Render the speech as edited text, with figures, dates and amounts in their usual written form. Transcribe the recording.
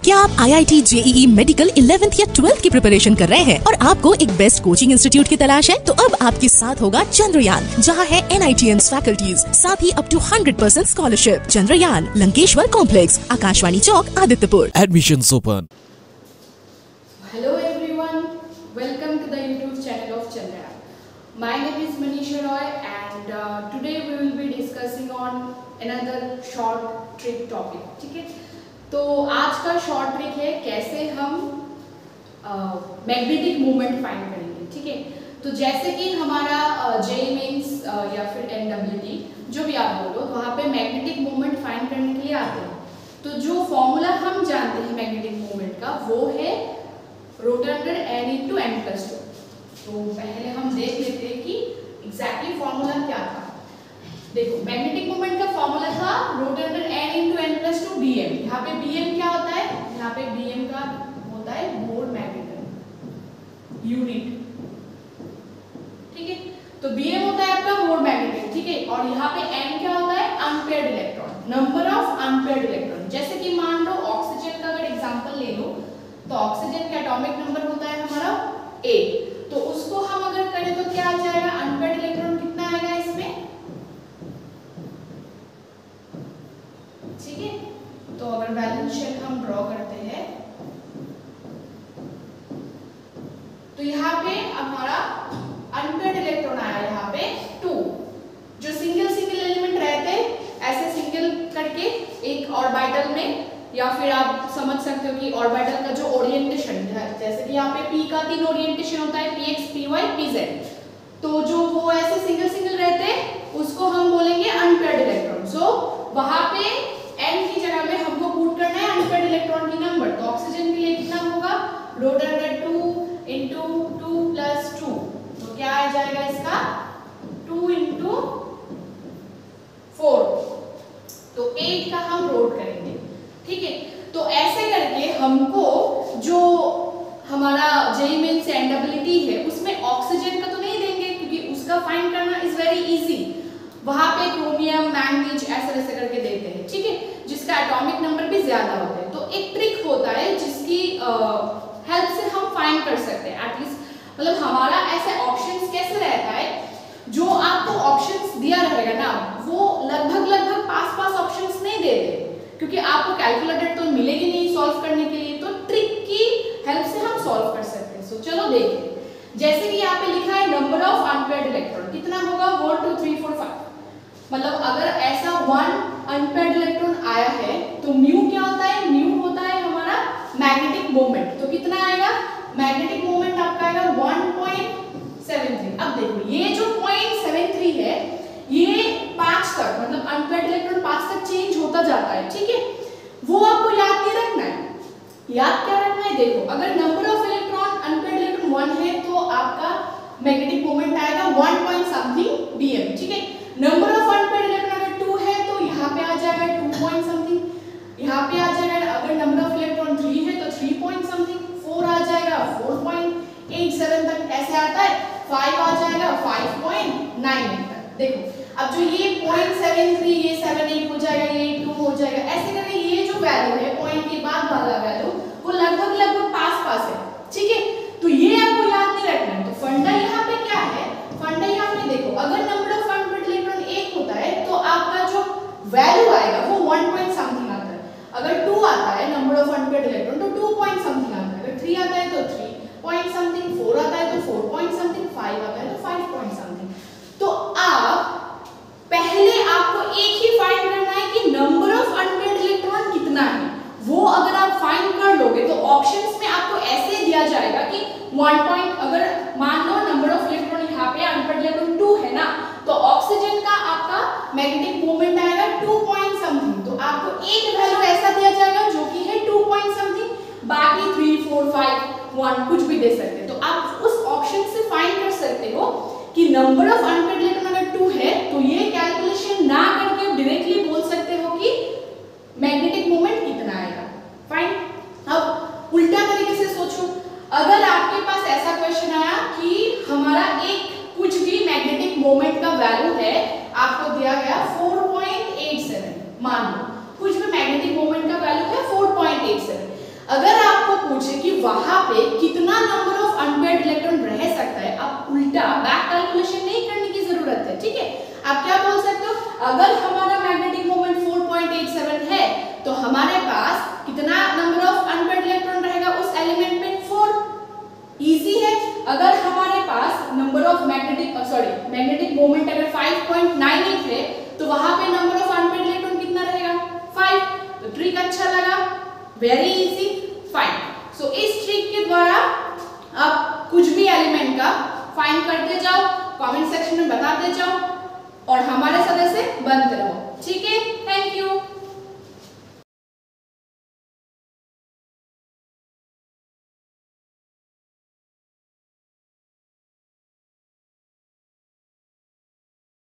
क्या आप IIT JEE medical 11th या 12th की प्रिपरेशन कर रहे हैं और आपको एक बेस्ट कोचिंग इंस्टीट्यूट की तलाश है? तो अब आपके साथ होगा चंद्रयान, जहां है NITM's फैकल्टीज, साथ ही up to 100% scholarship. Chandrayaan, Lankeshwar complex, Akashvani Chowk, Adityapur. Admissions open. Hello everyone, welcome to the YouTube channel of Chandrayaan. My name is Manisha Roy and today we will be discussing on another short trick topic. ठीक है, तो आज का short trick है कैसे हम magnetic moment find करेंगे। ठीक है, तो जैसे कि हमारा जेईई मेंस या फिर NWT जो भी आप बोलो, वहाँ पे मैग्नेटिक मोमेंट फाइंड करने के लिए आते हैं। तो जो फॉर्मूला हम जानते हैं मैग्नेटिक मोमेंट का, वो है rotor under n into n plus 2। तो पहले हम देख लेते हैं कि एग्जैक्टली फॉर्मूला क्या था। देखो, मैग्नेटिक मोमेंट का फॉर्मूला था rotor under n into n plus 2 bm। यहाँ पे bm क्या होता है? यहाँ पे bm का होता है बोर मैग्नेटन यूनिट। ठीक है, तो bm होता है आपका बोर मैग्नेटन। ठीक है, और यहाँ पे n क्या होता है? Unpaired electron, number of unpaired electron. जैसे कि मान लो ऑक्सीजन का अगर एग्जांपल ले लो, तो ऑक्सीजन का एटॉमिक नंबर होता है हमारा 8। तो उसको हम अगर करें तो क्या आ जाएगा? अनपेयर्ड इलेक्ट्रॉन कितना आएगा इसमें? ठीक है, तो अगर वैलेंस शेल हम ड्रॉ करते हैं तो यहाँ पे हमारा अनपेयर्ड इलेक्ट्रॉन आया यहाँ पे 2। जो सिंगल सिंगल एलिमेंट रहते ऐसे सिंगल करके एक ऑर्बिटल में, या फिर आप समझ सकते हो कि ऑर्बिटल का जो ओरिएंटेशन है, जैसे कि यहाँ पे p का 3 ओरिएंटेशन होता है, px py pz। तो जो वो ऐसे सिंगल सिंगल रहते उसको हम बोलेंगे अनपेयर्ड इलेक्ट्रॉन। सो वहां पे n की जगह में हमको पुट करना है अनपेयर्ड इलेक्ट्रॉन की नंबर। तो ऑक्सीजन के लिए कितना होगा? Rotor under 2 into 2 plus 2। तो क्या आ जाएगा इसका? 2 इंटू 4, तो 8 का हम रोट करेंगे। ठीक है, तो ऐसे करके हमको जो हमारा जेईई मेंस NWT है उसमें ऑक्सीजन का तो नहीं देंगे, क्योंकि उसका फाइंड करना इज वेरी इजी। वहां पे क्रोमियम, मैंगनीज ऐसे करके देते हैं। ठीक है, जिसका एटॉमिक नंबर भी ज्यादा होता है। तो एक ट्रिक होता है जिसकी हेल्प से हम फाइंड कर सकते हैं एटलीस्ट, मतलब हमारा ऐसे ऑप्शंस कैसे रहता है, जो आपको ऑप्शंस दिया रहेगा ना, वो लगभग पास ऑप्शंस नहीं देते, क्योंकि आपको कैलकुलेटर तो मिलेगी नहीं सॉल्व करने के लिए। तो ट्रिक की हेल्प से हम सॉल्व कर सकते हैं। सो चलो देखिए, जैसे कि यहाँ पे लिखा है नंबर ऑफ अनपेयर्ड इलेक्ट्रॉन कितना होगा? 1 2 3 4 5। मतलब अगर ऐसा 1 अनपेयर्ड इलेक्ट्रॉन आया है तो म्यू क्या होता है? म्यू होता है हमारा मैग्नेटिक मोमेंट। तो कितना आएगा? मैग्नेटिक मोमेंट आपका आएगा 1.73। अब देखो, ये जो 0.73 है ये 5 तक, मतलब अनपेयर्ड इलेक्ट्रॉन 5 तक चेंज होता जाता है। ठीक है, वो आपको याद नहीं रखना है। याद क्या रखना है? देखो, अगर number of electron unpaired electron 1 है तो आपका मैग्नेटिक मोमेंट आएगा 1 point something bm। ठीक है, नंबर ऑफ अनपेयर्ड इलेक्ट्रॉन अगर 2 है तो यहाँ पे आ जाएगा 2 point something, यहाँ पे आ जाएगा। अगर नंबर ऑफ इलेक्ट्रॉन 3 है तो 3 point something, 4 आ जाएगा 4.87 तक, ऐसे आता है। 5 आ जाएगा 5.98 तक। देखो, अब जो ये 0.73, ये 78 हो जाएगा, ये 2 हो जाएगा, ऐसे करके ये जो वैल्यू है पॉइंट के बाद वाला वैल्यू वो लगभग पास है। ठीक है, तो ये आपको याद नहीं रखना है। तो फंडा यहाँ पे क्या है? फंडा यहाँ पे देखो, अगर नंबर ऑफ अनपेयर्ड इलेक्ट्रॉन 1 होता है तो आपका जो वैल्यू आएगा वो 1 point something आता है। अगर 2 आता है नंबर ऑफ अनपेयर्ड इलेक्ट्रॉन तो 2 point something आता है। अगर 3 आता है तो 3 point something, 4 आता है तो 4 point something, 5 आता है तो 5 point something। तो आप पहले आपको एक ही फाइंड करना है कि नंबर ऑफ अनपेयर्ड इलेक्ट्रॉन कितना है। वो अगर आप फाइंड कर लोगे तो ऑप्शंस में आपको ऐसे दिया जाएगा कि 1 point, अगर मान लो नंबर ऑफ इलेक्ट्रॉन यहाँ पे अनपेयर्ड इलेक्ट्रॉन 2 है ना, तो ऑक्सीजन का आपका मैग्नेटिक मोमेंट आएगा 2 point something। तो आपको एक वैल्यू ऐसा दिया जाएगा जो कि है 2 point something, बाकी 3 4 5 1 कुछ भी दे सकते हैं। तो आप उस ऑप्शन से फाइंड कर सकते हो कि नंबर ऑफ अनपेयर्ड इलेक्ट्रॉन अगर 2 है तो ये कैलकुलेशन ना करके डायरेक्टली बोल सकते हो कि मैग्नेटिक मोमेंट कितना आएगा। फाइन, अब उल्टा तरीके से सोचो, अगर आपके पास ऐसा क्वेश्चन आया कि हमारा एक कुछ भी मैग्नेटिक मोमेंट का वैल्यू है, आपको दिया गया 4.87, मान लो कुछ भी मैग्नेटिक मोमेंट का वैल्यू है 4.87। अगर आपको पूछे कि वहां पे कितना नंबर ऑफ अनपेयर्ड इलेक्ट्रॉन रह सकता है, आप उल्टा बैक कैलकुलेशन नहीं करने की जरूरत है, ठीक है। आप क्या बोल सकते हो, अगर हमारा मैग्नेटिक मोमेंट 4.87 है तो हमारे पास कितना नंबर ऑफ अनपेयर्ड इलेक्ट्रॉन रहेगा उस एलिमेंट में, 4। इजी है। अगर हमारे पास नंबर ऑफ मैग्नेटिक मोमेंट अगर 5.98 है तो वहां पे नंबर ऑफ अनपेयर्ड इलेक्ट्रॉन कितना रहेगा, 5। तो ट्रिक अच्छा लगा, वेरी इजी, फाइन। सो इस ट्रिक के द्वारा आप कुछ भी एलिमेंट का फाइंड करते जाओ, कमेंट सेक्शन में बताते जाओ और हमारे सदस्य बनते